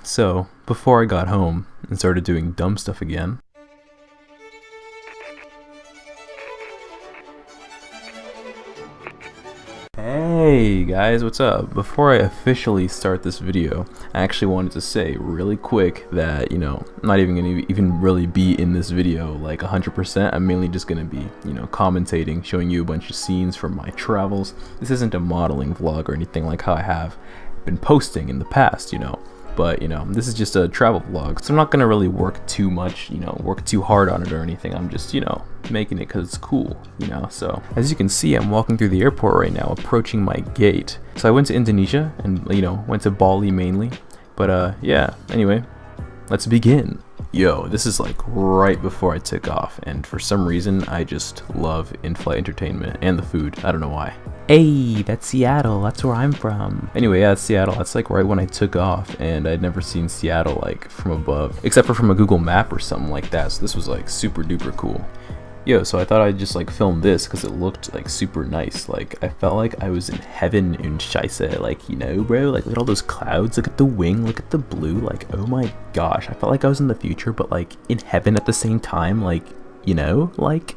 So, before I got home and started doing dumb stuff again. Hey guys, what's up? Before I officially start this video, I actually wanted to say really quick that, I'm not even gonna even really be in this video like 100%. I'm mainly just gonna be, commentating, showing you a bunch of scenes from my travels. This isn't a modeling vlog or anything like how I have been posting in the past, but this is just a travel vlog, so I'm not gonna really work too much, work too hard on it or anything. I'm just making it because it's cool, so as you can see, I'm walking through the airport right now, approaching my gate. So I went to Indonesia and went to Bali mainly, but yeah, anyway, let's begin. Yo, this is like right before I took off, and for some reason I just love in-flight entertainment and the food. I don't know why. Hey, that's Seattle, that's where I'm from. Anyway, yeah, it's Seattle. That's like right when I took off, and I'd never seen Seattle like from above, except for from a Google map or something like that, so this was like super duper cool. Yo, so I thought I'd just like film this because it looked like super nice. Like I felt like I was in heaven in Scheisse, like bro, like look at all those clouds, look at the wing, look at the blue, like oh my gosh, I felt like I was in the future but like in heaven at the same time, like like.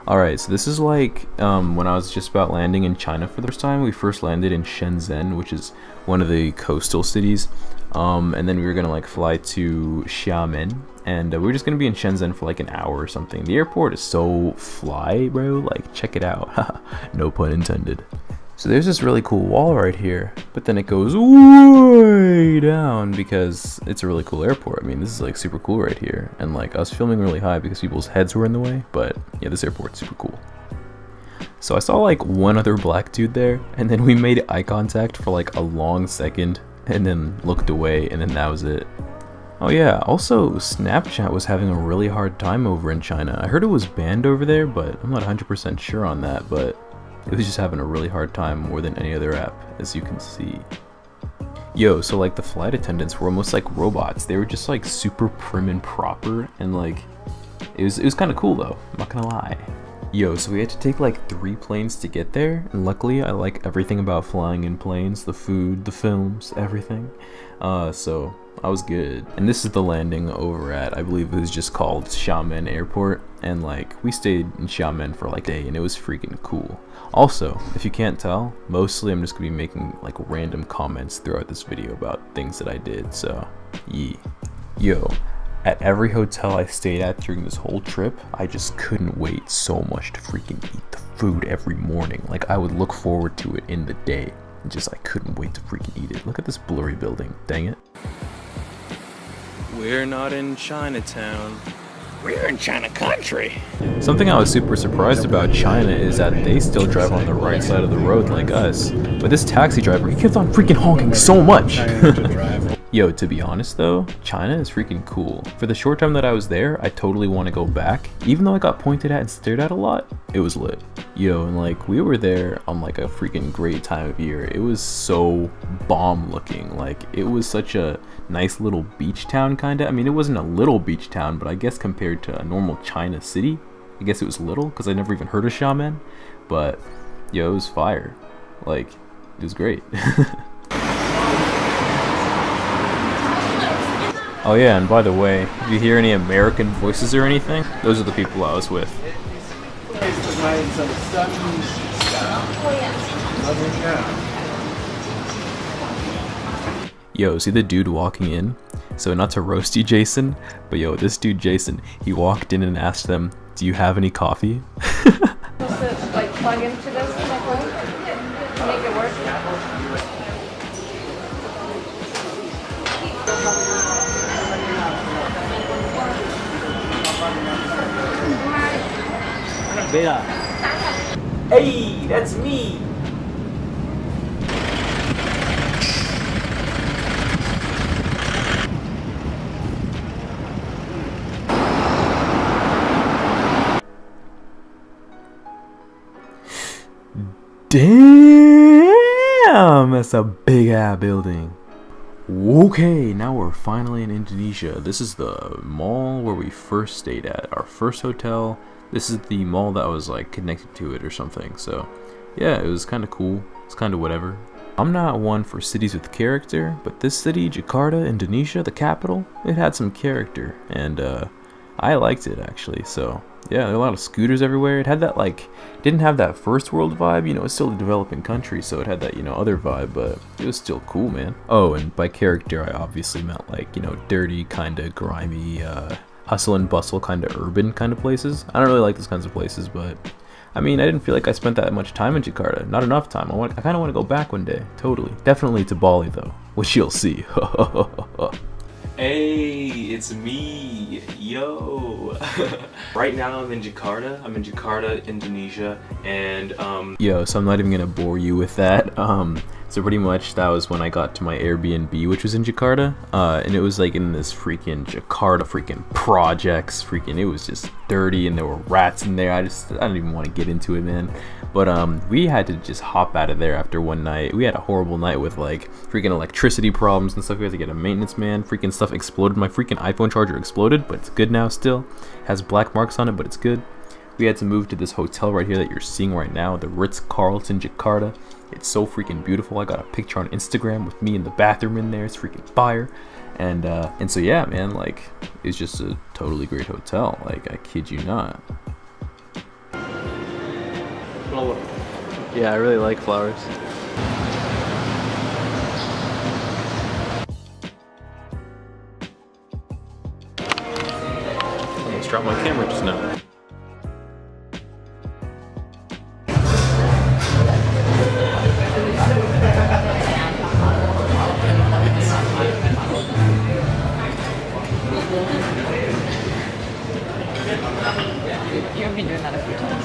Alright, so this is like when I was just about landing in China for the first time. We first landed in Shenzhen, which is one of the coastal cities, and then we were gonna like fly to Xiamen, and we were just gonna be in Shenzhen for like an hour or something. The airport is so fly, bro, like check it out. No pun intended. So there's this really cool wall right here, but then it goes way down because it's a really cool airport. I mean, this is like super cool right here, and like I was filming really high because people's heads were in the way, but yeah, this airport's super cool. So I saw like one other black dude there, and then we made eye contact for like a long second, and then looked away, and then that was it. Oh yeah, also Snapchat was having a really hard time over in China. I heard it was banned over there, but I'm not 100% sure on that, but it was just having a really hard time more than any other app, as you can see. Yo, so like the flight attendants were almost like robots. They were just like super prim and proper, and like it was kind of cool though, I'm not gonna lie. Yo, so we had to take like 3 planes to get there, and luckily I like everything about flying in planes, the food, the films, everything. So I was good. And this is the landing over at, I believe it was just called Xiamen Airport, and like we stayed in Xiamen for like a day, and it was freaking cool. Also, if you can't tell, mostly I'm just gonna be making like random comments throughout this video about things that I did, so yeah. Yo, at every hotel I stayed at during this whole trip, I just couldn't wait so much to freaking eat the food every morning. Like I would look forward to it in the day, and just I couldn't wait to freaking eat it. Look at this blurry building, dang it. We're not in Chinatown. We're in China country. Something I was super surprised about China is that they still drive on the right side of the road like us. But this taxi driver, he kept on freaking honking so much. Yo, to be honest though, China is freaking cool. For the short time that I was there, I totally want to go back. Even though I got pointed at and stared at a lot, it was lit. Yo, and like we were there on like a freaking great time of year. It was so bomb looking. Like it was such a nice little beach town kinda. I mean, it wasn't a little beach town, but I guess compared to a normal China city, I guess it was little because I never even heard of Xiamen. But yo, it was fire. Like it was great. Oh yeah, and by the way, if you hear any American voices or anything, those are the people I was with. Yo, see the dude walking in? So not to roast you, Jason, but yo, this dude Jason, he walked in and asked them, "Do you have any coffee?" Supposed to like plug into this to make it work. Hey, that's me! Damn, that's a big ass building. Okay, now we're finally in Indonesia. This is the mall where we first stayed at, our first hotel. This is the mall that was like connected to it or something. So yeah, it was kind of cool. It's kind of whatever. I'm not one for cities with character, but this city, Jakarta, Indonesia, the capital, it had some character, and I liked it actually. So yeah, there were a lot of scooters everywhere. It had that like, didn't have that first world vibe, you know, it's still a developing country, so it had that, you know, other vibe, but it was still cool, man. Oh, and by character, I obviously meant like, you know, dirty, kind of grimy, hustle and bustle, kind of urban kind of places. I don't really like those kinds of places, but I mean, I didn't feel like I spent that much time in Jakarta. Not enough time. I kind of want to go back one day. Totally. Definitely to Bali, though. Which you'll see. Hey, it's me. Yo. Right now I'm in Jakarta. I'm in Jakarta, Indonesia, and Yo, so I'm not even gonna bore you with that. So pretty much that was when I got to my Airbnb, which was in Jakarta, and it was like in this freaking Jakarta freaking projects, it was just dirty and there were rats in there. I don't even want to get into it, man. But we had to just hop out of there after one night. We had a horrible night with like freaking electricity problems and stuff. We had to get a maintenance man. Freaking stuff exploded. My freaking iPhone charger exploded, but it's good now still. Has black marks on it, but it's good. We had to move to this hotel right here that you're seeing right now, the Ritz-Carlton Jakarta. It's so freaking beautiful. I got a picture on Instagram with me in the bathroom in there. It's freaking fire. And so yeah, man, like it's just a totally great hotel. Like I kid you not. Yeah, I really like flowers. I almost dropped my camera just now. You've been doing that a few times.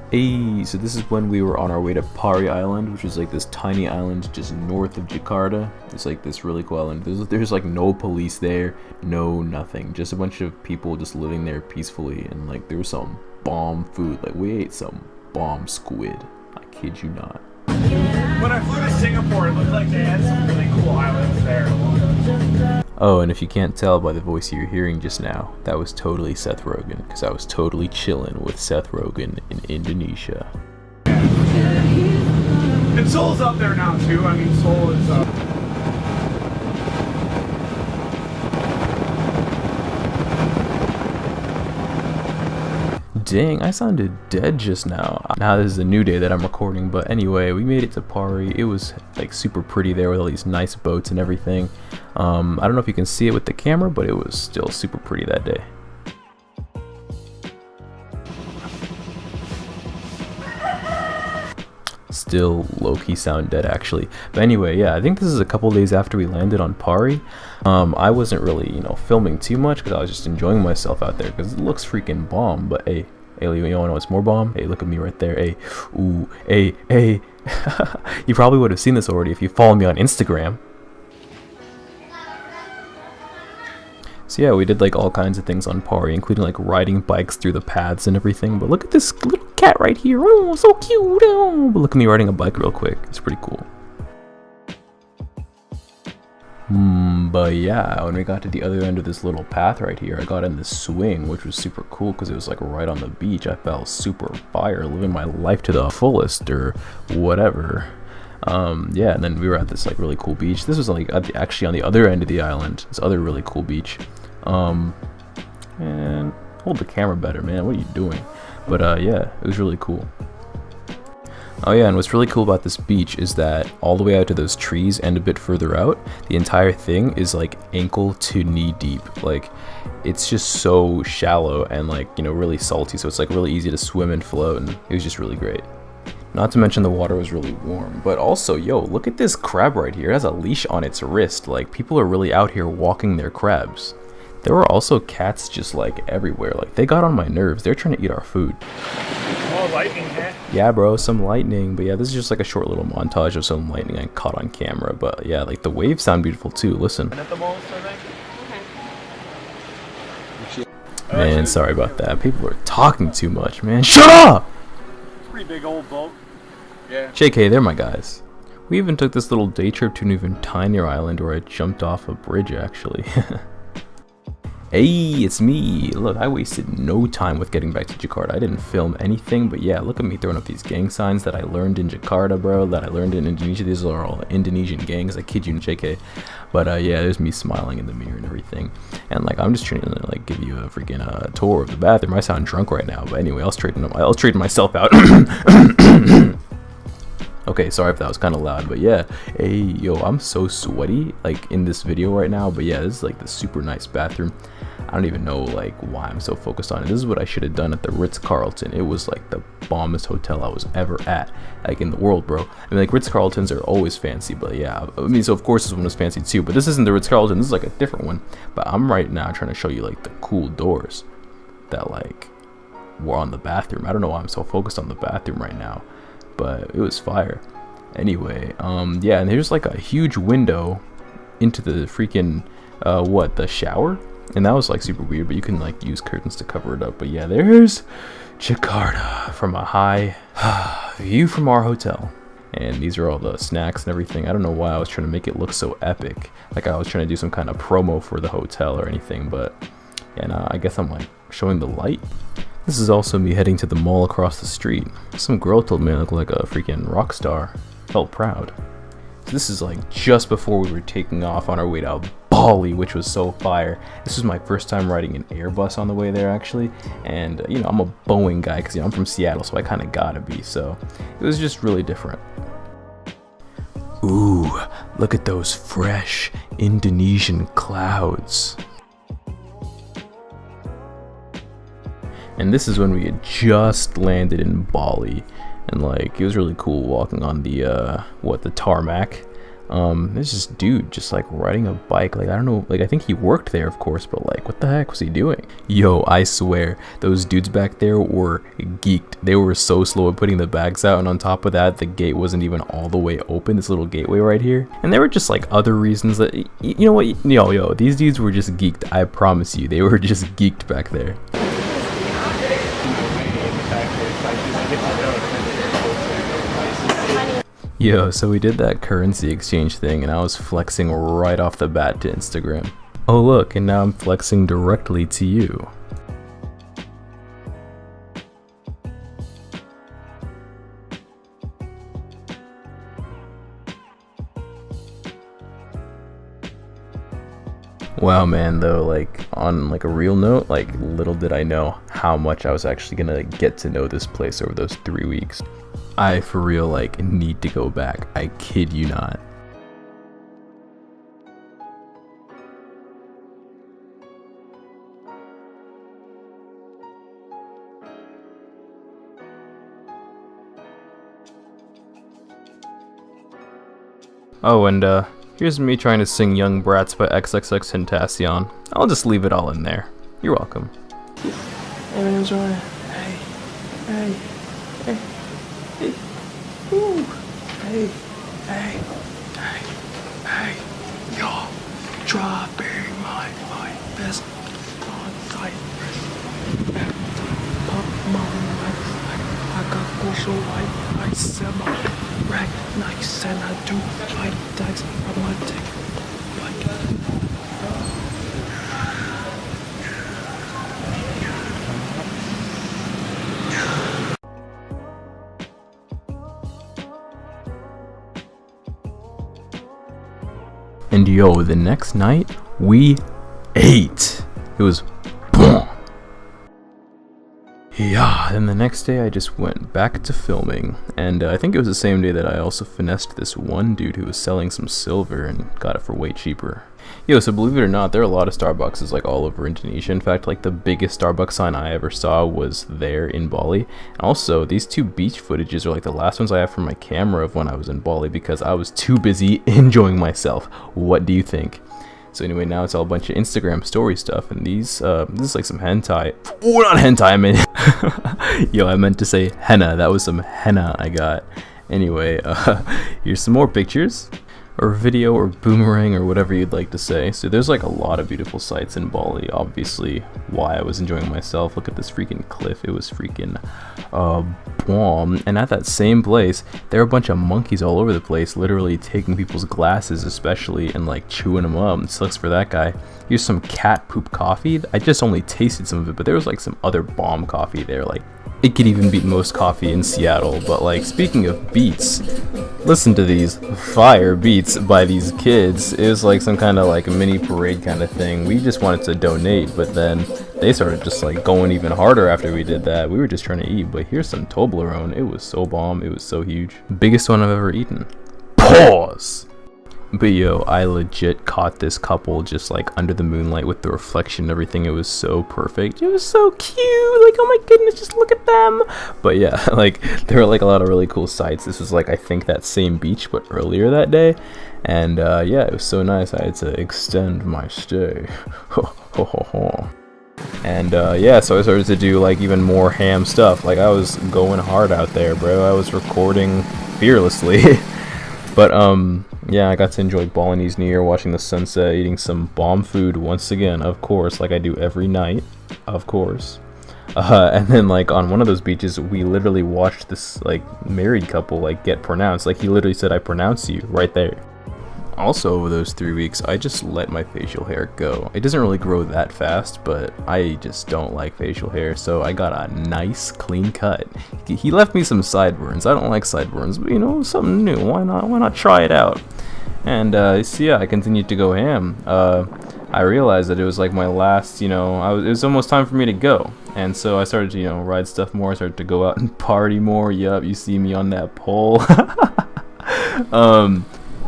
Hey, so this is when we were on our way to Pari Island, which is like this tiny island just north of Jakarta. It's like this really cool island. There's like no police there, no nothing. Just a bunch of people just living there peacefully, and like there was some bomb food. Like we ate some bomb squid. I kid you not. When I flew to Singapore, it looked like they had some really cool islands there. Oh, and if you can't tell by the voice you're hearing just now, that was totally Seth Rogen, because I was totally chilling with Seth Rogen in Indonesia. And Seoul's up there now too. I mean, Seoul is Dang, I sounded dead just now. Now this is a new day that I'm recording, but anyway, we made it to Pari. It was like super pretty there with all these nice boats and everything. I don't know if you can see it with the camera, but it was still super pretty that day. Still low-key sound dead actually, but anyway, yeah, I think this is a couple days after we landed on Pari. I wasn't really, you know, filming too much because I was just enjoying myself out there because it looks freaking bomb. But hey, you wanna know what's more bomb? Hey, look at me right there. Hey, ooh, hey. You probably would have seen this already if you follow me on Instagram. So yeah, we did like all kinds of things on Pari, including like riding bikes through the paths and everything. But look at this little cat right here. Oh, so cute. Oh, but look at me riding a bike real quick. It's pretty cool. But yeah, when we got to the other end of this little path right here, I got in this swing, which was super cool because it was like right on the beach. I felt super fire, living my life to the fullest or whatever. Yeah, and then we were at this like really cool beach. This was like actually on the other end of the island, this other really cool beach. And hold the camera better, man. What are you doing? But yeah, it was really cool. Oh yeah, and what's really cool about this beach is that all the way out to those trees and a bit further out, the entire thing is like ankle to knee deep. Like it's just so shallow and like, you know, really salty, so it's like really easy to swim and float, and it was just really great. Not to mention the water was really warm, but also, yo, look at this crab right here. It has a leash on its wrist. Like people are really out here walking their crabs. There were also cats just like everywhere. Like they got on my nerves. They're trying to eat our food. oh, lightning, huh? Yeah, bro, some lightning. But yeah, this is just like a short little montage of some lightning I caught on camera. But yeah, like the waves sound beautiful too. Listen. At the most, I think. Man, sorry about that. People are talking too much, man. Shut up! Pretty big old boat. Yeah. JK, they're my guys. We even took this little day trip to an even tinier island where I jumped off a bridge, actually. Hey, it's me. Look, I wasted no time with getting back to Jakarta. I didn't film anything, but yeah, look at me throwing up these gang signs that I learned in Jakarta, bro, that I learned in Indonesia. These are all Indonesian gangs. I kid you, JK. But yeah, there's me smiling in the mirror and everything. And like, I'm just trying to like give you a freaking tour of the bathroom. I sound drunk right now, but anyway, I'll straighten myself out. Okay, sorry if that was kind of loud, but yeah. Hey, yo, I'm so sweaty, like, in this video right now, but yeah, this is, like, the super nice bathroom. I don't even know, like, why I'm so focused on it. This is what I should have done at the Ritz-Carlton. It was, like, the bombest hotel I was ever at, like, in the world, bro. I mean, like, Ritz-Carltons are always fancy, but yeah, I mean, so of course this one was fancy too, but this isn't the Ritz-Carlton, this is, like, a different one. But I'm right now trying to show you, like, the cool doors that, like, were on the bathroom. I don't know why I'm so focused on the bathroom right now, but it was fire. Anyway, yeah, and there's like a huge window into the freaking the shower, and that was like super weird, but you can like use curtains to cover it up. But yeah, there's Jakarta from a high view from our hotel, and these are all the snacks and everything. I don't know why I was trying to make it look so epic, like I was trying to do some kind of promo for the hotel or anything, but yeah, nah, I guess I'm like showing the light. This is also me heading to the mall across the street. Some girl told me I look like a freaking rock star. Felt proud. So this is like just before we were taking off on our way to Bali, which was so fire. This was my first time riding an Airbus on the way there, actually. And you know, I'm a Boeing guy because, you know, I'm from Seattle, so I kind of gotta be. So it was just really different. Ooh, look at those fresh Indonesian clouds. And this is when we had just landed in Bali, and like it was really cool walking on the the tarmac. There's this dude just like riding a bike. Like, I don't know, like I think he worked there, of course, but like what the heck was he doing? Yo, I swear those dudes back there were geeked. They were so slow at putting the bags out, and on top of that, the gate wasn't even all the way open, this little gateway right here. And there were just like other reasons that, you know what, yo, these dudes were just geeked. I promise you, they were just geeked back there. Yo, so we did that currency exchange thing, and I was flexing right off the bat to Instagram. Oh look, and now I'm flexing directly to you. Wow, man, though, like, on like a real note, like, little did I know how much I was actually gonna get to know this place over those 3 weeks. I, for real, like, need to go back. I kid you not. Oh, and here's me trying to sing Young Brats by XXXTentacion. I'll just leave it all in there. You're welcome. Hey, my name's Ryan. Hey. Ooh. Hey. Yo, dropping my best on site. Pop my I got also I sell my rack nice and I do fight tags. I want to take And yo, the next night, we ate. It was boom. Yeah, then the next day I just went back to filming, and I think it was the same day that I also finessed this one dude who was selling some silver and got it for way cheaper. Yo, so believe it or not, there are a lot of Starbucks like all over Indonesia. In fact, like the biggest Starbucks sign I ever saw was there in Bali. And also, these two beach footages are like the last ones I have from my camera of when I was in Bali because I was too busy enjoying myself. What do you think? So anyway, now it's all a bunch of Instagram story stuff, and these, this is like some hentai. Oh, not hentai, I meant, yo, I meant to say henna. That was some henna I got. Anyway, here's some more pictures. or video or boomerang or whatever you'd like to say. So there's like a lot of beautiful sights in Bali, obviously why I was enjoying myself. Look at this freaking cliff, it was freaking bomb. And at that same place there are a bunch of monkeys all over the place, literally taking people's glasses especially and like chewing them up. It sucks for that guy. Here's some cat poop coffee. I just only tasted some of it, but there was like some other bomb coffee there. Like it could even beat most coffee in Seattle. But like, speaking of beats, listen to these fire beats by these kids. It was like some kind of like a mini parade kind of thing. We just wanted to donate, but then they started just like going even harder after we did that. We were just trying to eat, but here's some Toblerone. It was so bomb. It was so huge. Biggest one I've ever eaten. Pause. But yo, I legit caught this couple just like under the moonlight with the reflection and everything. It was so perfect. It was so cute. Like, oh my goodness, just look at them. But yeah, like there were like a lot of really cool sights. This was like, I think that same beach, but earlier that day. And yeah, it was so nice. I had to extend my stay. And yeah, so I started to do like even more ham stuff. Like I was going hard out there, bro. I was recording fearlessly. But yeah, I got to enjoy Balinese New Year, watching the sunset, eating some bomb food once again, of course, like I do every night, of course. And then like on one of those beaches, we literally watched this like married couple like get pronounced. Like he literally said, "I pronounce you," right there. Also, over those 3 weeks, I just let my facial hair go. It doesn't really grow that fast, but I just don't like facial hair, so I got a nice clean cut. He left me some sideburns. I don't like sideburns, but you know, something new. Why not try it out? And so yeah, I continued to go ham. I realized that it was like my last, you know, it was almost time for me to go. And so I started to, you know, ride stuff more. I started to go out and party more. Yup, you see me on that pole.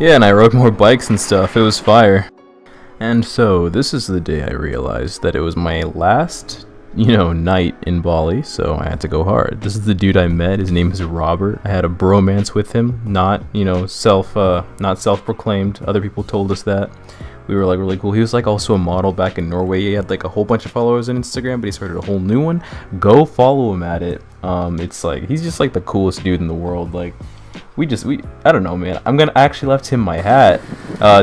Yeah, and I rode more bikes and stuff. It was fire. And so this is the day I realized that it was my last, you know, night in Bali, so I had to go hard. This is the dude I met. His name is Robert. I had a bromance with him, not, you know, not self-proclaimed. Other people told us that. We were like really cool. He was like also a model back in Norway. He had like a whole bunch of followers on Instagram, but he started a whole new one. Go follow him at it. It's like, he's just like the coolest dude in the world. Like, I don't know, man. I actually left him my hat.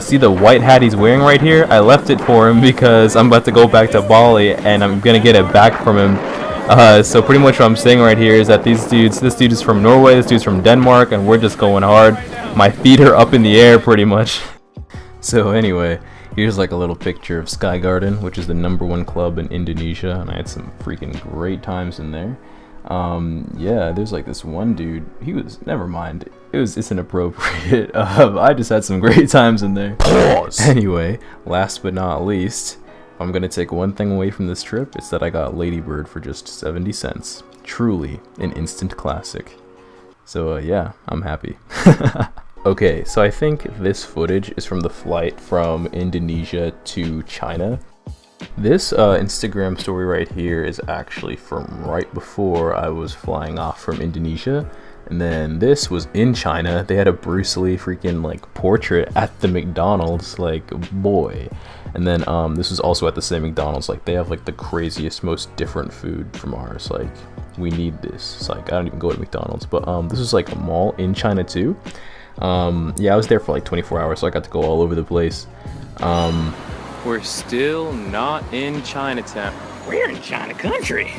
See the white hat he's wearing right here? I left it for him because I'm about to go back to Bali and I'm gonna get it back from him. So pretty much what I'm saying right here is that this dude is from Norway, this dude's from Denmark, and we're just going hard. My feet are up in the air pretty much. So anyway, here's like a little picture of Sky Garden, which is the #1 club in Indonesia, and I had some freaking great times in there. Yeah, there's like this one dude, never mind, it's inappropriate. I just had some great times in there. Pause. Anyway, last but not least, if I'm gonna take one thing away from this trip, it's that I got Ladybird for just 70 cents. Truly an instant classic. So yeah, I'm happy. Okay, so I think this footage is from the flight from Indonesia to China. This Instagram story right here is actually from right before I was flying off from Indonesia. And then this was in China. They had a Bruce Lee freaking like portrait at the McDonald's, like boy. And then this was also at the same McDonald's. Like they have like the craziest, most different food from ours. Like we need this. It's like I don't even go to McDonald's, but this was like a mall in China too. Yeah, I was there for like 24 hours, so I got to go all over the place. We're still not in Chinatown. We're in China country.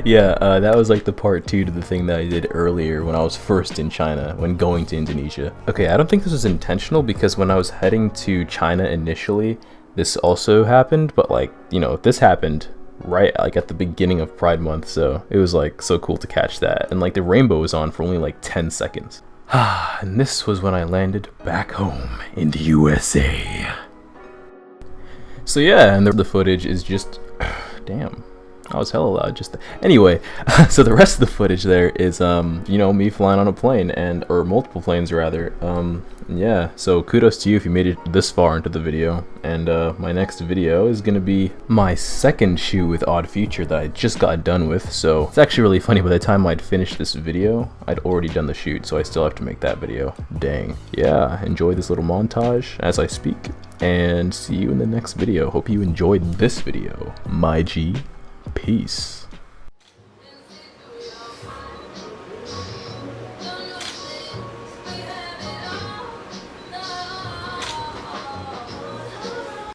Yeah, that was like the part 2 to the thing that I did earlier when I was first in China, when going to Indonesia. Okay, I don't think this was intentional because when I was heading to China initially, this also happened, but like, you know, this happened right like at the beginning of Pride Month, so it was like so cool to catch that. And like the rainbow was on for only like 10 seconds. And this was when I landed back home in the USA. So yeah, and the footage is just, damn, I was hella loud just anyway. So the rest of the footage there is you know, me flying on a plane, or multiple planes rather. Yeah, so kudos to you if you made it this far into the video. And my next video is gonna be my second shoot with Odd Future that I just got done with. So it's actually really funny, by the time I'd finished this video I'd already done the shoot, so I still have to make that video. Dang. Yeah, enjoy this little montage as I speak, and see you in the next video. Hope you enjoyed this video, my G. Peace.